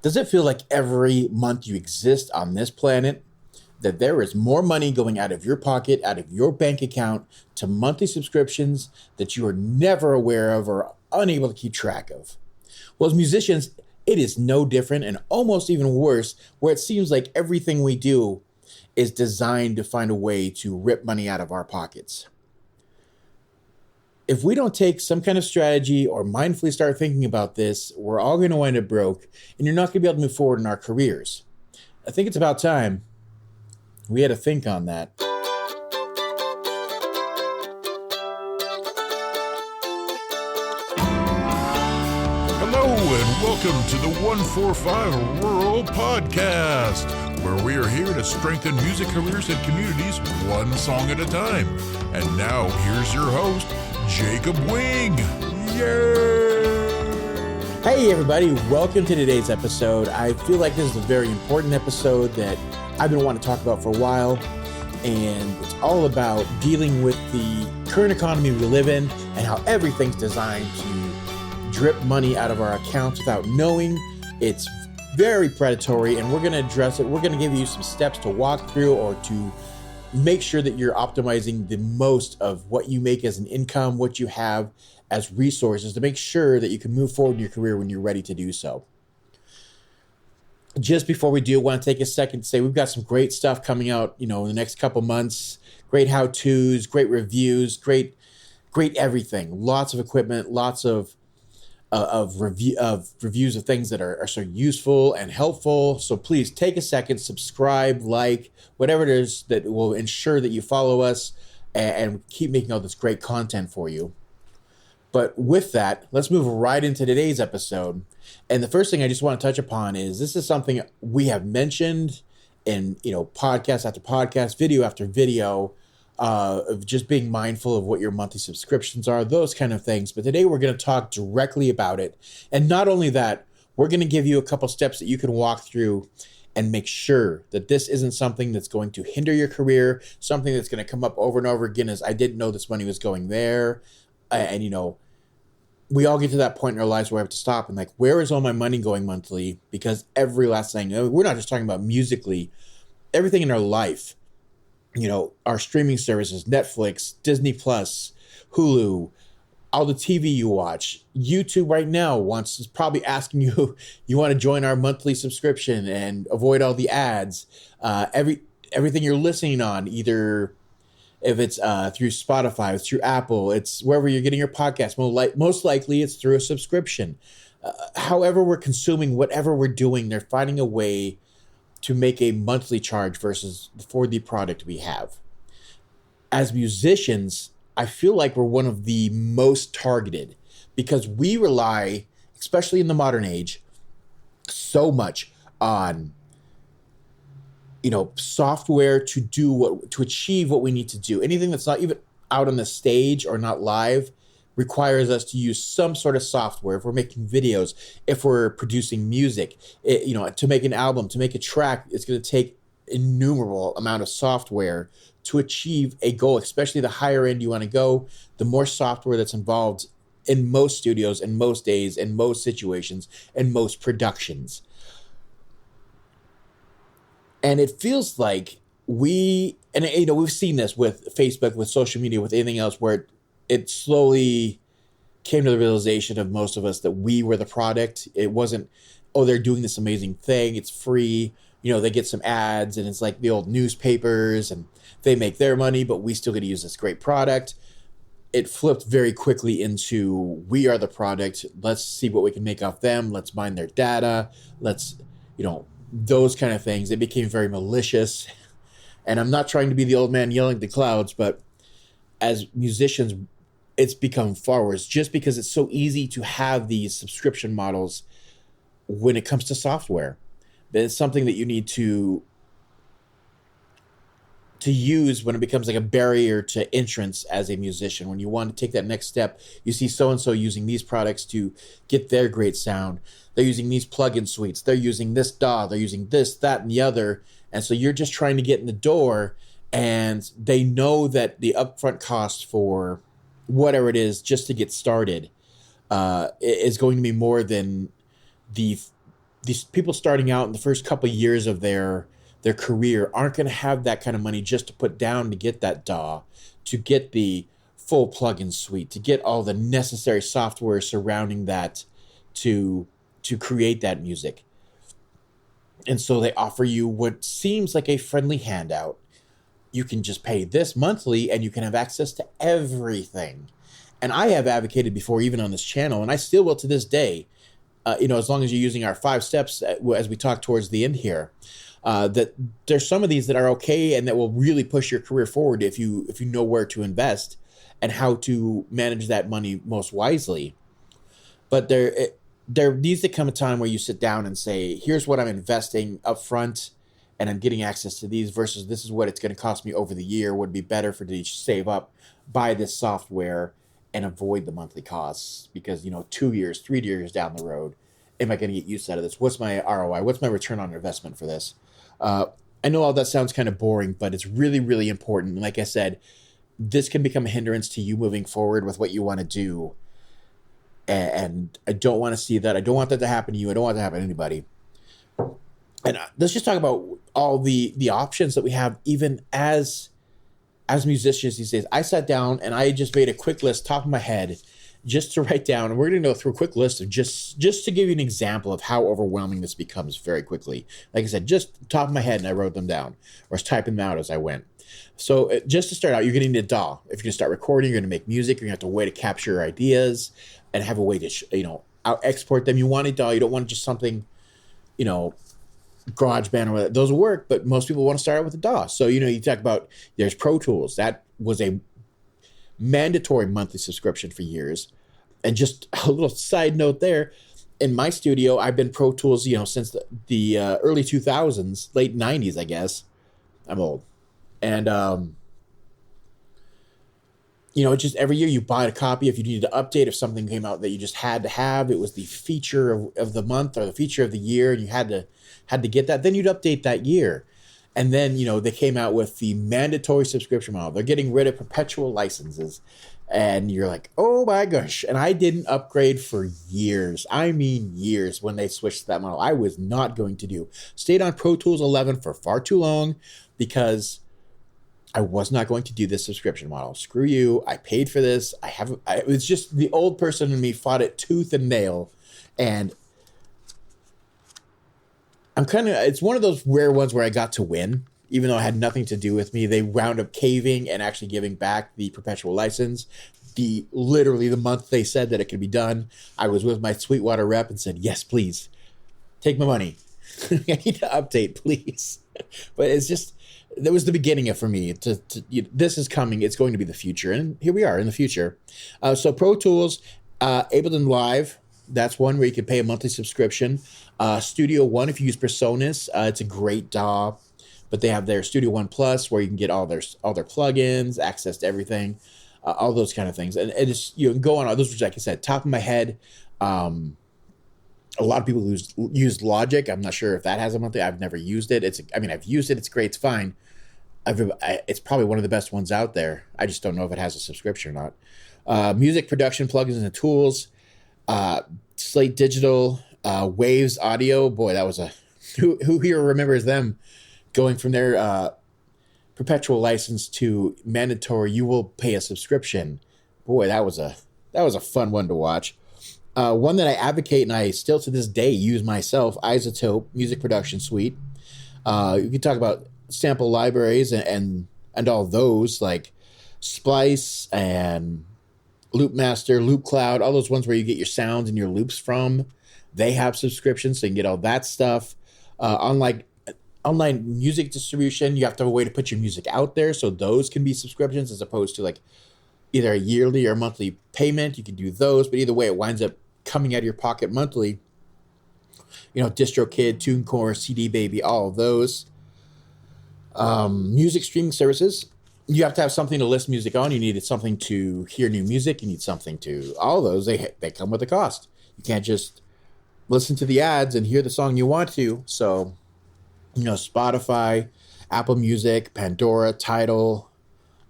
Does it feel like every month you exist on this planet that there is more money going out of your pocket, out of your bank account to monthly subscriptions that you are never aware of or unable to keep track of? Well, as musicians, it is no different and almost even worse, where it seems like everything we do is designed to find a way to rip money out of our pockets. If we don't take some kind of strategy or mindfully start thinking about this, we're all going to wind up broke, and you're not going to be able to move forward in our careers. I think it's about time we had to think on that. Hello and welcome to the 145 Rural Podcast, where we are here to strengthen music careers and communities one song at a time. And now here's your host, Jacob Wing. Yay! Hey everybody, welcome to today's episode. I feel like this is a very important episode that I've been wanting to talk about for a while, and it's all about dealing with the current economy we live in and how everything's designed to drip money out of our accounts without knowing. It's very predatory, and we're going to address it. We're going to give you some steps to walk through or to make sure that you're optimizing the most of what you make as an income, what you have as resources to make sure that you can move forward in your career when you're ready to do so. Just before we do, I want to take a second to say we've got some great stuff coming out, in the next couple months. Great how-tos, great reviews, great everything. Lots of equipment, lots of reviews of things that are so useful and helpful. So please take a second, subscribe, like, whatever it is that will ensure that you follow us and keep making all this great content for you. But with that, let's move right into today's episode. And the first thing I just want to touch upon is this is something we have mentioned in, podcast after podcast, video after video, of just being mindful of what your monthly subscriptions are, those kind of things. But today we're going to talk directly about it. And not only that, we're going to give you a couple steps that you can walk through and make sure that this isn't something that's going to hinder your career, something that's going to come up over and over again as I didn't know this money was going there. And, we all get to that point in our lives where we have to stop and where is all my money going monthly? Because every last thing, we're not just talking about musically, everything in our life, our streaming services, Netflix, Disney Plus, Hulu, all the TV you watch, YouTube right now is probably asking you, you want to join our monthly subscription and avoid all the ads. Everything you're listening on, either if it's through Spotify, it's through Apple, it's wherever you're getting your podcast. Most likely it's through a subscription. However we're consuming, whatever we're doing, they're finding a way to make a monthly charge versus for the product we have. As musicians, I feel like we're one of the most targeted because we rely, especially in the modern age, so much on software to achieve what we need to do. Anything that's not even out on the stage or not live requires us to use some sort of software. If we're making videos, if we're producing music, to make an album, to make a track, it's going to take innumerable amount of software to achieve a goal, especially the higher end you want to go, the more software that's involved in most studios and most days and most situations and most productions. And it feels like we've seen this with Facebook, with social media, with anything else, where it slowly came to the realization of most of us that we were the product. It wasn't, they're doing this amazing thing, it's free, they get some ads, and it's like the old newspapers, and they make their money, but we still get to use this great product. It flipped very quickly into, we are the product, let's see what we can make off them, let's mine their data, let's, those kind of things. It became very malicious. And I'm not trying to be the old man yelling at the clouds, but as musicians, it's become far worse just because it's so easy to have these subscription models when it comes to software. That it's something that you need to use when it becomes like a barrier to entrance as a musician. When you want to take that next step, you see so-and-so using these products to get their great sound. They're using these plugin suites. They're using this DAW. They're using this, that, and the other. And so you're just trying to get in the door, and they know that the upfront cost for whatever it is just to get started is going to be more than the these people starting out in the first couple of years of their career aren't going to have that kind of money just to put down to get that DAW, to get the full plugin suite, to get all the necessary software surrounding that to create that music. And so they offer you what seems like a friendly handout. You can just pay this monthly and you can have access to everything. And I have advocated before, even on this channel, and I still will to this day, as long as you're using our 5 steps as we talk towards the end here, that there's some of these that are okay and that will really push your career forward if you know where to invest and how to manage that money most wisely. But there needs to come a time where you sit down and say, here's what I'm investing up front, and I'm getting access to these versus this is what it's going to cost me over the year. Would be better for to save up, buy this software, and avoid the monthly costs because, 2 years, 3 years down the road, am I going to get use out of this? What's my ROI? What's my return on investment for this? I know all that sounds kind of boring, but it's really, really important. And like I said, this can become a hindrance to you moving forward with what you want to do. And I don't want to see that. I don't want that to happen to you. I don't want that to happen to anybody. And let's just talk about all the options that we have, even as musicians these days. I sat down and I just made a quick list, top of my head, just to write down. And we're going to go through a quick list of just to give you an example of how overwhelming this becomes very quickly. Like I said, just top of my head, and I wrote them down, or I was typing them out as I went. So just to start out, you're going to need a DAW. If you're going to start recording, you're going to make music, you're going to have a way to capture your ideas and have a way to, export them. You want a DAW. You don't want just something, GarageBand or whatever. Those will work, but most people want to start out with a DAW. So, you talk about, there's Pro Tools. That was a mandatory monthly subscription for years. And just a little side note there, in my studio, I've been Pro Tools, since the early 2000s, late 90s, I guess. I'm old. And, just every year you buy a copy. If you needed to update, if something came out that you just had to have, it was the feature of the month or the feature of the year, and you had to get that, then you'd update that year. And then, they came out with the mandatory subscription model. They're getting rid of perpetual licenses. And you're like, oh my gosh. And I didn't upgrade for years. I mean years when they switched to that model. I was not going to do. Stayed on Pro Tools 11 for far too long because I was not going to do this subscription model. Screw you. I paid for this. It was just the old person in me fought it tooth and nail. And it's one of those rare ones where I got to win, even though it had nothing to do with me. They wound up caving and actually giving back the perpetual license. Literally the month they said that it could be done, I was with my Sweetwater rep and said, yes, please take my money. I need to update, please. But it's just, that was the beginning for me this is coming. It's going to be the future. And here we are in the future. So Pro Tools, Ableton Live, that's one where you can pay a monthly subscription. Studio One, if you use Presonus, it's a great DAW, but they have their Studio One Plus where you can get all their plugins, access to everything, all those kind of things. And it's, you can go on all those, which, like I said, top of my head. A lot of people use Logic. I'm not sure if that has a monthly. I've never used it. I've used it. It's great. It's fine. It's probably one of the best ones out there. I just don't know if it has a subscription or not. Music production plugins and tools. Slate Digital, Waves Audio. Boy, that was who here remembers them going from their perpetual license to mandatory? You will pay a subscription. Boy, that was a fun one to watch. One that I advocate and I still to this day use myself, Isotope Music Production Suite. You can talk about sample libraries and all those like Splice and Loopmaster, Loopcloud, all those ones where you get your sounds and your loops from. They have subscriptions, so you can get all that stuff. Online music distribution, you have to have a way to put your music out there, so those can be subscriptions as opposed to like either a yearly or monthly payment. You can do those, but either way, it winds up coming out of your pocket monthly. DistroKid, TuneCore, CD Baby, all of those. Music streaming services. You have to have something to list music on. You needed something to hear new music. You need something to all those. They come with a cost. You can't just listen to the ads and hear the song you want to. So, Spotify, Apple Music, Pandora, Tidal,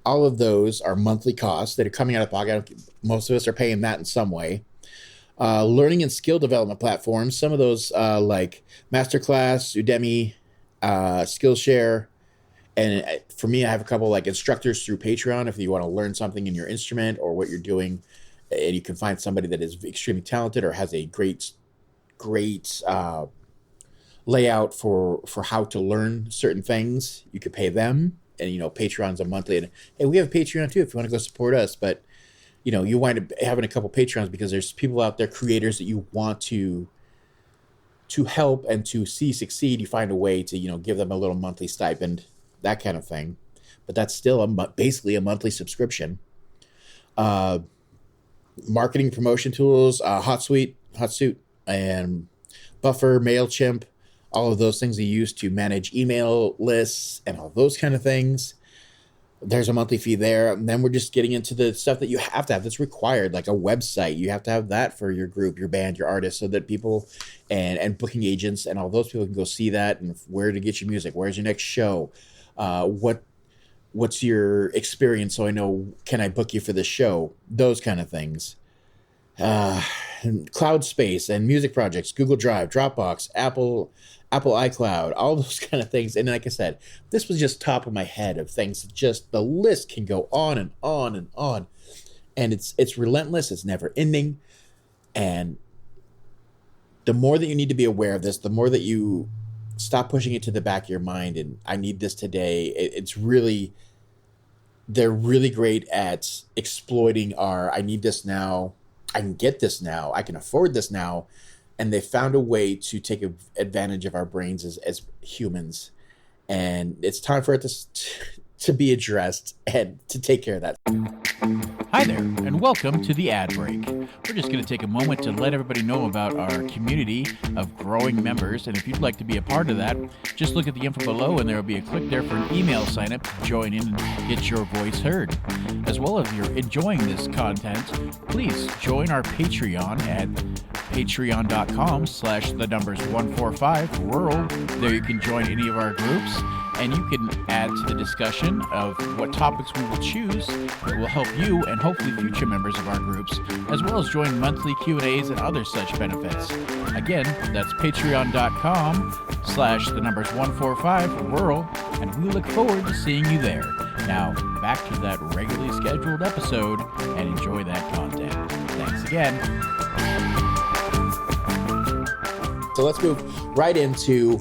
all of those are monthly costs that are coming out of pocket. Most of us are paying that in some way. Learning and skill development platforms. Some of those like Masterclass, Udemy, Skillshare. And for me, I have a couple like instructors through Patreon. If you want to learn something in your instrument or what you're doing, and you can find somebody that is extremely talented or has a great layout for how to learn certain things, you could pay them. And, Patreon's a monthly. And hey, we have a Patreon too if you want to go support us. But, you wind up having a couple Patreons because there's people out there, creators that you want to help and to see succeed. You find a way to, give them a little monthly stipend, that kind of thing. But that's still basically a monthly subscription. Marketing promotion tools, HotSuite, and Buffer, MailChimp, all of those things you use to manage email lists and all those kind of things. There's a monthly fee there. And then we're just getting into the stuff that you have to have that's required, like a website. You have to have that for your group, your band, your artists, so that people and booking agents and all those people can go see that and where to get your music. Where's your next show? What's your experience? So I know, can I book you for this show? Those kind of things. And cloud space and music projects, Google Drive, Dropbox, Apple iCloud, all those kind of things. And like I said, this was just top of my head of things. Just the list can go on and on and on. And it's relentless. It's never ending. And the more that you need to be aware of this, the more that you stop pushing it to the back of your mind. And I need this today. They're really great at exploiting I need this now. I can get this now. I can afford this now. And they found a way to take advantage of our brains as humans. And it's time for it to be addressed and to take care of that. Hi there, and welcome to the ad break. We're just going to take a moment to let everybody know about our community of growing members, and if you'd like to be a part of that, just look at the info below and there will be a click there for an email sign up to join in and get your voice heard. As well, if you're enjoying this content, please join our Patreon at patreon.com/145rural. There you can join any of our groups, and you can add to the discussion of what topics we will choose that will help you and hopefully future members of our groups, as well as join monthly Q&As and other such benefits. Again, that's patreon.com/145rural, and we look forward to seeing you there. Now, back to that regularly scheduled episode, and enjoy that content. Thanks again. So let's move right into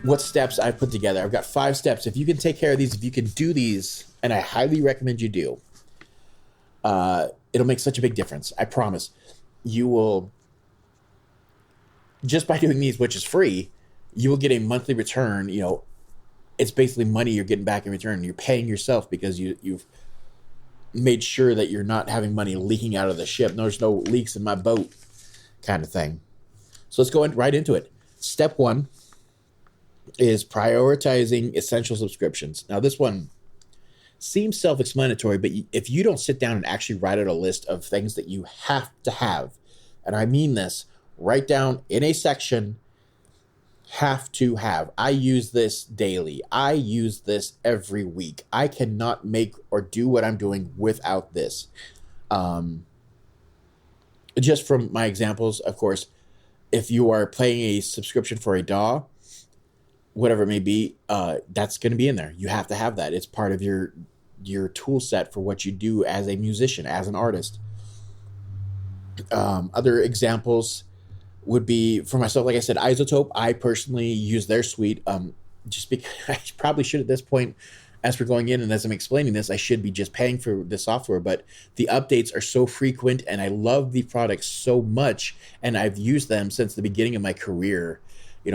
what steps I've put together. I've got 5 steps. If you can take care of these, if you can do these, and I highly recommend you do, it'll make such a big difference. I promise. You will, just by doing these, which is free, you will get a monthly return. It's basically money you're getting back in return. You're paying yourself because you've made sure that you're not having money leaking out of the ship. There's no leaks in my boat kind of thing. So let's go right into it. Step 1 is prioritizing essential subscriptions. Now, this one seems self-explanatory, but if you don't sit down and actually write out a list of things that you have to have, and I mean this, write down in a section, have to have. I use this daily. I use this every week. I cannot make or do what I'm doing without this. Just from my examples, of course, if you are paying a subscription for a DAW, whatever it may be, that's going to be in there. You have to have that. It's part of your tool set for what you do as a musician, as an artist. Other examples would be, for myself, like I said, Isotope. I personally use their suite. Just because I probably should at this point, as we're going in and as I'm explaining this, I should be just paying for the software, but the updates are so frequent and I love the products so much, and I've used them since the beginning of my career.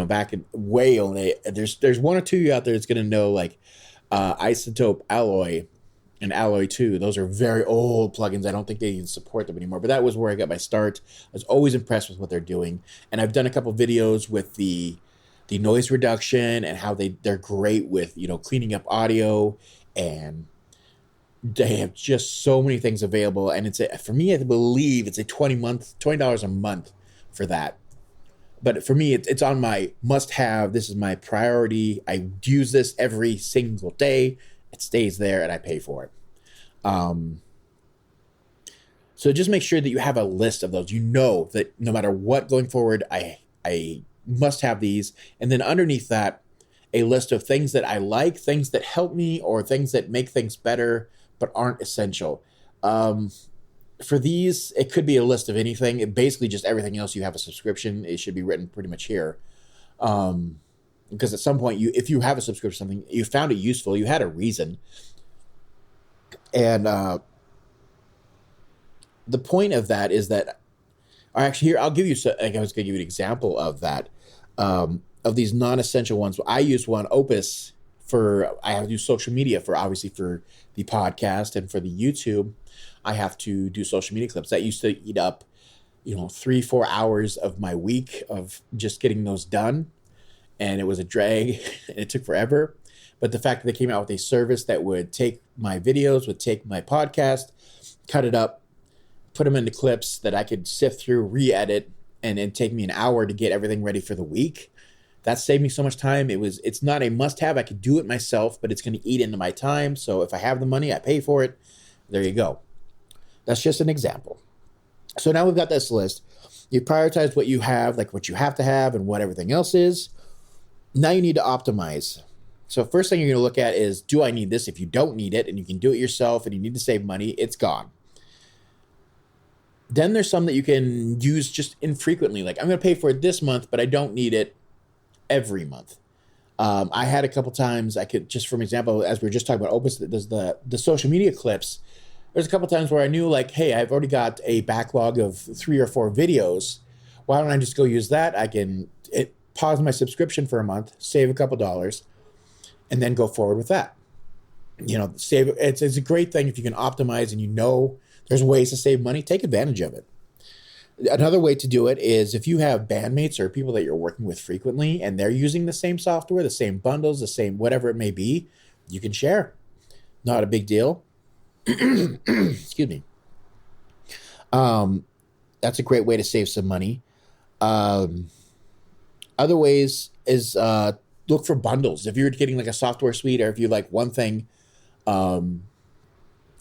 Back in way only, there's one or two out there that's going to know, like Isotope Alloy and Alloy 2. Those are very old plugins. I don't think they even support them anymore, but that was where I got my start. I was always impressed with what they're doing, and I've done a couple videos with the noise reduction and how they're great with cleaning up audio, and they have just so many things available. And for me, I believe it's a $20 a month for that. But for me, it's on my must-have. This is my priority. I use this every single day. It stays there, and I pay for it. So just make sure that you have a list of those. You know that no matter what going forward, I must have these. And then underneath that, a list of things that I like, things that help me, or things that make things better but aren't essential. For these, it could be a list of anything. Basically, just everything else you have a subscription. It should be written pretty much here. Because at some point, if you have a subscription, something you found it useful, you had a reason, and the point of that is that, actually, here I'll give you. I was going to give you an example of that, of these non-essential ones. I use one, Opus, I have to do social media obviously for the podcast, and for the YouTube, I have to do social media clips. That used to eat up, 3-4 hours of my week of just getting those done. And it was a drag and it took forever. But the fact that they came out with a service that would take my videos, would take my podcast, cut it up, put them into clips that I could sift through, re-edit, and take me an hour to get everything ready for the week. That saved me so much time. It's not a must-have. I could do it myself, but it's going to eat into my time. So if I have the money, I pay for it. There you go. That's just an example. So now we've got this list. You prioritize what you have, like what you have to have and what everything else is. Now you need to optimize. So first thing you're going to look at is, do I need this? If you don't need it and you can do it yourself and you need to save money, it's gone. Then there's some that you can use just infrequently. Like, I'm going to pay for it this month, but I don't need it every month. I had a couple times, I could, just for example, as we were just talking about Opus, that does the social media clips. There's a couple times where I knew, like, hey, I've already got a backlog of 3 or 4 videos. Why don't I just go use that? I can pause my subscription for a month, save a couple dollars, and then go forward with that. Save. It's a great thing if you can optimize and there's ways to save money. Take advantage of it. Another way to do it is if you have bandmates or people that you're working with frequently and they're using the same software, the same bundles, the same whatever it may be, you can share. Not a big deal. Excuse me. That's a great way to save some money. Other ways is look for bundles. If you're getting like a software suite, or if you like one thing,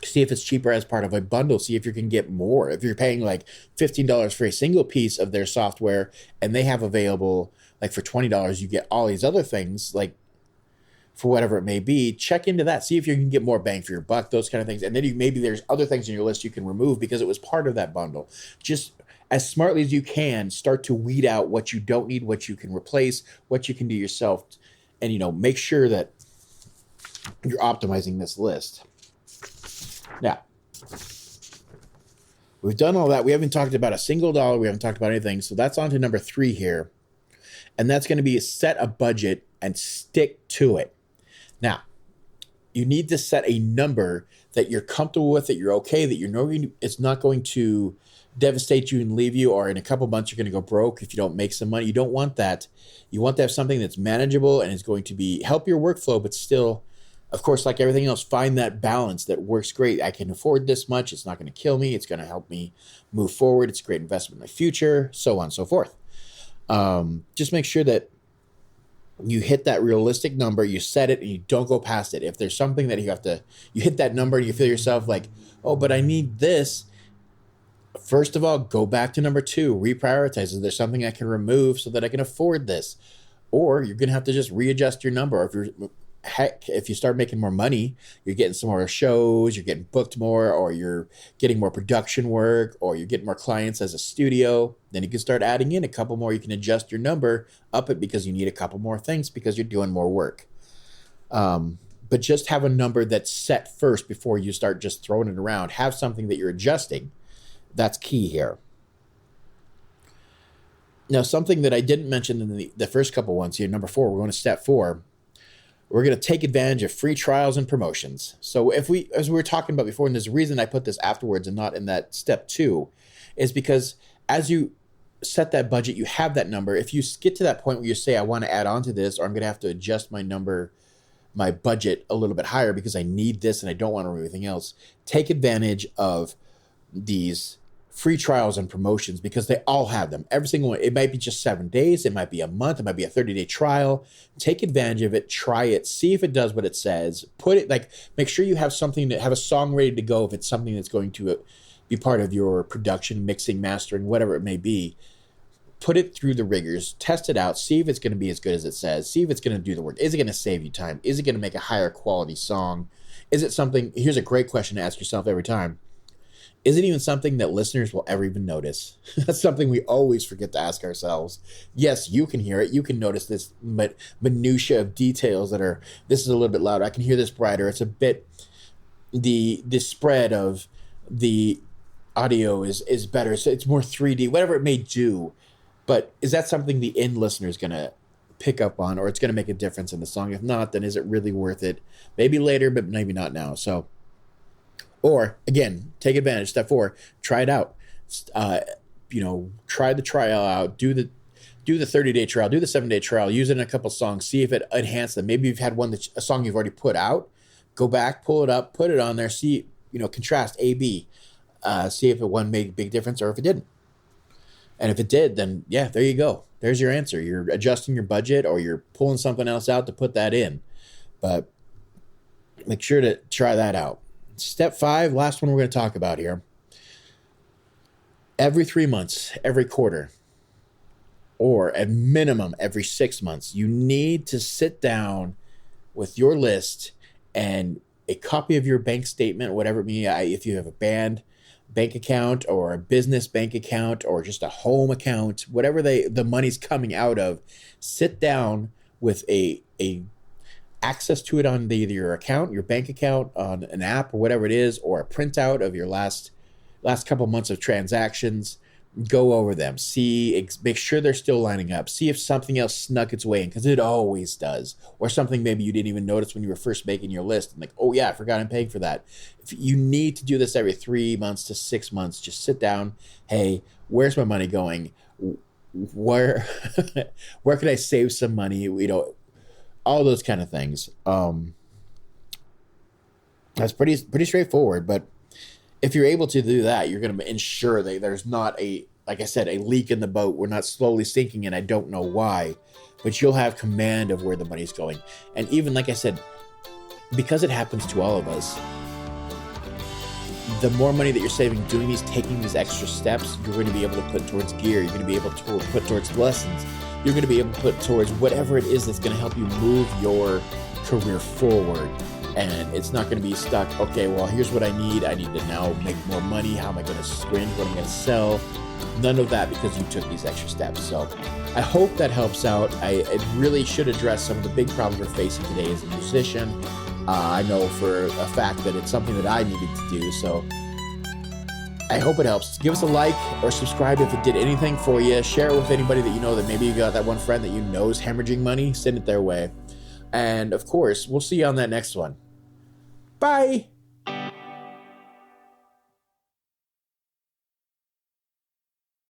see if it's cheaper as part of a bundle. See if you can get more. If you're paying like $15 for a single piece of their software and they have available, like for $20, you get all these other things, like for whatever it may be, check into that. See if you can get more bang for your buck, those kind of things. And then maybe there's other things in your list you can remove because it was part of that bundle. Just as smartly as you can, start to weed out what you don't need, what you can replace, what you can do yourself, and make sure that you're optimizing this list. Now, we've done all that. We haven't talked about a single dollar. We haven't talked about anything. So that's on to number 3 here. And that's going to be set a budget and stick to it. Now, you need to set a number that you're comfortable with, that you're okay, that it's not going to devastate you and leave you, or in a couple months you're going to go broke if you don't make some money. You don't want that. You want to have something that's manageable and is going to help your workflow, but still, of course, like everything else, find that balance that works great. I can afford this much. It's not going to kill me. It's going to help me move forward. It's a great investment in my future, so on and so forth. Just make sure that you hit that realistic number, you set it, and you don't go past it. If there's something that you hit that number and you feel yourself like, oh, but I need this. First of all, go back to number 2, reprioritize. Is there something I can remove so that I can afford this? Or you're going to have to just readjust your number. If you start making more money, you're getting some more shows, you're getting booked more, or you're getting more production work, or you're getting more clients as a studio, then you can start adding in a couple more. You can adjust your number, up it because you need a couple more things because you're doing more work. But just have a number that's set first before you start just throwing it around. Have something that you're adjusting. That's key here. Now, something that I didn't mention in the first couple ones here, number 4, we're going to step 4. We're going to take advantage of free trials and promotions. So as we were talking about before, and there's a reason I put this afterwards and not in that step 2, is because as you set that budget, you have that number. If you get to that point where you say, I want to add on to this, or I'm going to have to adjust my budget a little bit higher because I need this and I don't want to do anything else, take advantage of these free trials and promotions because they all have them. Every single one. It might be just 7 days. It might be a month. It might be a 30-day trial. Take advantage of it. Try it. See if it does what it says. Make sure you have something have a song ready to go if it's something that's going to be part of your production, mixing, mastering, whatever it may be. Put it through the rigors, test it out, see if it's going to be as good as it says, see if it's going to do the work. Is it going to save you time? Is it going to make a higher quality song? Is it something, here's a great question to ask yourself every time. Is it even something that listeners will ever even notice? That's something we always forget to ask ourselves. Yes, you can hear it. You can notice this minutia of details that are, this is a little bit louder. I can hear this brighter. It's a bit, the spread of the audio is better. So it's more 3D, whatever it may do. But is that something the end listener is going to pick up on, or it's going to make a difference in the song? If not, then is it really worth it? Maybe later, but maybe not now. So, or again, take advantage. Step 4, try it out. Try the trial out. Do the 30-day trial. Do the 7-day trial. Use it in a couple songs. See if it enhances them. Maybe you've had a song you've already put out. Go back, pull it up, put it on there. See, contrast A/B. See if it one made a big difference or if it didn't. And if it did, then yeah, there you go. There's your answer. You're adjusting your budget, or you're pulling something else out to put that in. But make sure to try that out. Step 5, last one we're going to talk about here. Every 3 months, every quarter, or at minimum every 6 months, you need to sit down with your list and a copy of your bank statement, whatever it may be. If you have a bank account or a business bank account or just a home account, whatever the money's coming out of, sit down with a access to it on either your account, your bank account, on an app or whatever it is, or a printout of your last couple months of transactions. Go over them, make sure they're still lining up, see if something else snuck its way in, because it always does, or something maybe you didn't even notice when you were first making your list, and like, oh yeah, I forgot I'm paying for that. If you need to do this every 3 months to 6 months, just sit down. Hey, where's my money going? Where can I save some money? All those kind of things. That's pretty straightforward, but if you're able to do that, you're going to ensure that there's not like I said, a leak in the boat. We're not slowly sinking, and I don't know why, but you'll have command of where the money's going. And even, like I said, because it happens to all of us, the more money that you're saving taking these extra steps, you're going to be able to put towards gear. You're going to be able to put towards lessons. You're going to be able to put towards whatever it is that's going to help you move your career forward. And it's not going to be stuck, okay, well, here's what I need. I need to now make more money. How am I going to sprint? What am I going to sell? None of that, because you took these extra steps. So I hope that helps out. It really should address some of the big problems we're facing today as a musician. I know for a fact that it's something that I needed to do. So I hope it helps. Give us a like or subscribe if it did anything for you. Share it with anybody that you know, that maybe you got that one friend that you know is hemorrhaging money. Send it their way. And of course, we'll see you on that next one. Bye.